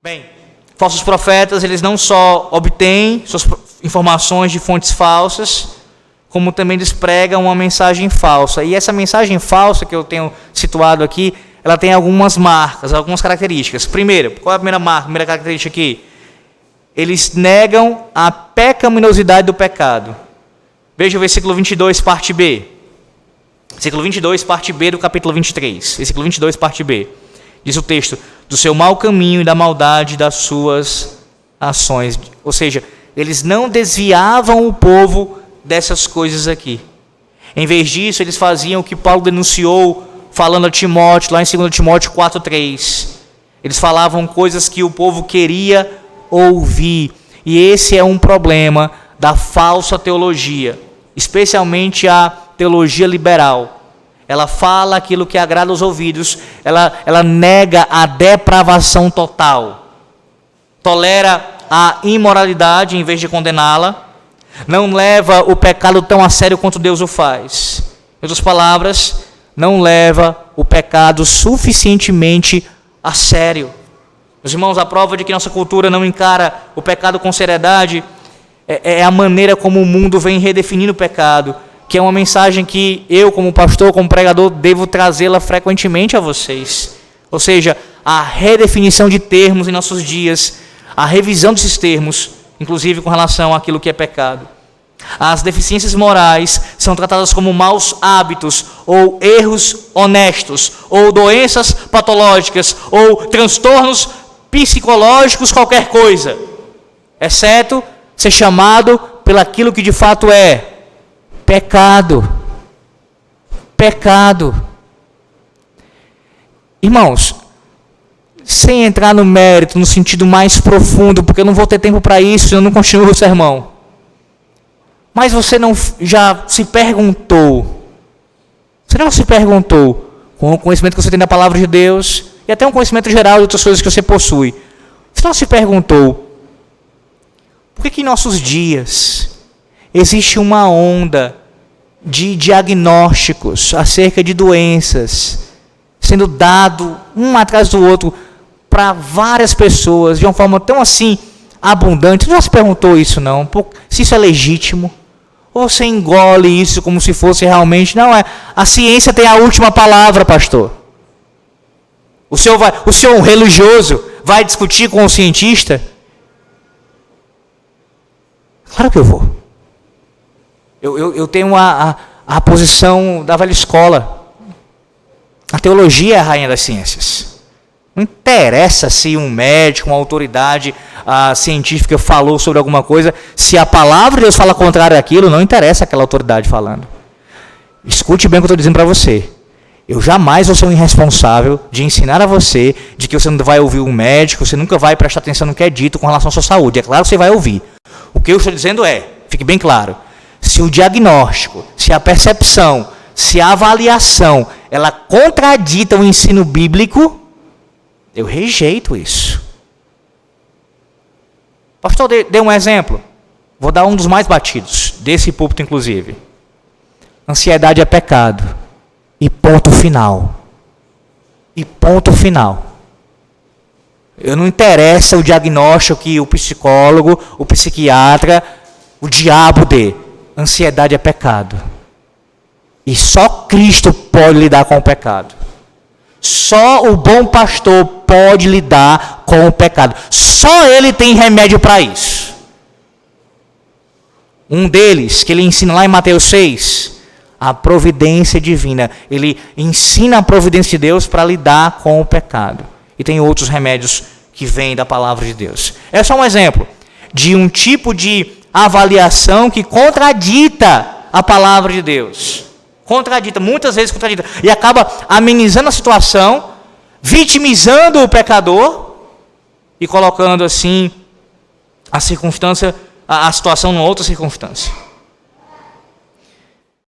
Bem, falsos profetas, eles não só obtêm suas informações de fontes falsas, como também eles pregam uma mensagem falsa. E essa mensagem falsa que eu tenho situado aqui, ela tem algumas marcas, algumas características. Primeiro, qual é a primeira marca, a primeira característica aqui? Eles negam a pecaminosidade do pecado. Veja o versículo 22, parte B. Versículo 22, parte B do capítulo 23. Versículo 22, parte B. Diz o texto: do seu mau caminho e da maldade das suas ações. Ou seja, eles não desviavam o povo dessas coisas aqui. Em vez disso, eles faziam o que Paulo denunciou, falando a Timóteo, lá em 2 Timóteo 4,3. Eles falavam coisas que o povo queria ouvir. E esse é um problema da falsa teologia, especialmente a teologia liberal. Ela fala aquilo que agrada aos ouvidos, ela nega a depravação total, tolera a imoralidade em vez de condená-la, não leva o pecado tão a sério quanto Deus o faz. Em outras palavras, não leva o pecado suficientemente a sério. Meus irmãos, a prova de que nossa cultura não encara o pecado com seriedade é a maneira como o mundo vem redefinindo o pecado, que é uma mensagem que eu, como pastor, como pregador, devo trazê-la frequentemente a vocês. Ou seja, a redefinição de termos em nossos dias, a revisão desses termos, inclusive com relação àquilo que é pecado. As deficiências morais são tratadas como maus hábitos, ou erros honestos, ou doenças patológicas, ou transtornos psicológicos, qualquer coisa, exceto ser chamado pelaquilo que de fato é pecado. Pecado. Irmãos, sem entrar no mérito, no sentido mais profundo, porque eu não vou ter tempo para isso, eu não continuo o sermão. Mas você não já se perguntou, com o conhecimento que você tem da palavra de Deus, e até um conhecimento geral de outras coisas que você possui, você não se perguntou, por que em nossos dias existe uma onda de diagnósticos acerca de doenças sendo dado um atrás do outro para várias pessoas de uma forma tão assim abundante? Você já se perguntou isso não? Se isso é legítimo? Ou você engole isso como se fosse realmente? Não, a ciência tem a última palavra, pastor. O senhor um religioso vai discutir com um cientista? Claro que eu vou. Eu tenho a posição da velha escola. A teologia é a rainha das ciências. Não interessa se um médico, uma autoridade científica falou sobre alguma coisa, se a palavra de Deus fala contrário àquilo, não interessa aquela autoridade falando. Escute bem o que eu estou dizendo para você. Eu jamais vou ser um irresponsável de ensinar a você de que você não vai ouvir um médico, você nunca vai prestar atenção no que é dito com relação à sua saúde. É claro que você vai ouvir. O que eu estou dizendo fique bem claro, se o diagnóstico, se a percepção, se a avaliação, ela contradita o ensino bíblico, eu rejeito isso. Pastor, dê um exemplo. Vou dar um dos mais batidos, desse púlpito inclusive. Ansiedade é pecado. E ponto final. E ponto final. Eu não interessa o diagnóstico que o psicólogo, o psiquiatra, o diabo dê. Ansiedade é pecado. E só Cristo pode lidar com o pecado. Só o bom pastor pode lidar com o pecado. Só ele tem remédio para isso. Um deles, que ele ensina lá em Mateus 6, a providência divina. Ele ensina a providência de Deus para lidar com o pecado. E tem outros remédios que vêm da palavra de Deus. É só um exemplo de um tipo de avaliação que contradita a palavra de Deus. Contradita, muitas vezes contradita. E acaba amenizando a situação, vitimizando o pecador e colocando assim a situação numa outra circunstância.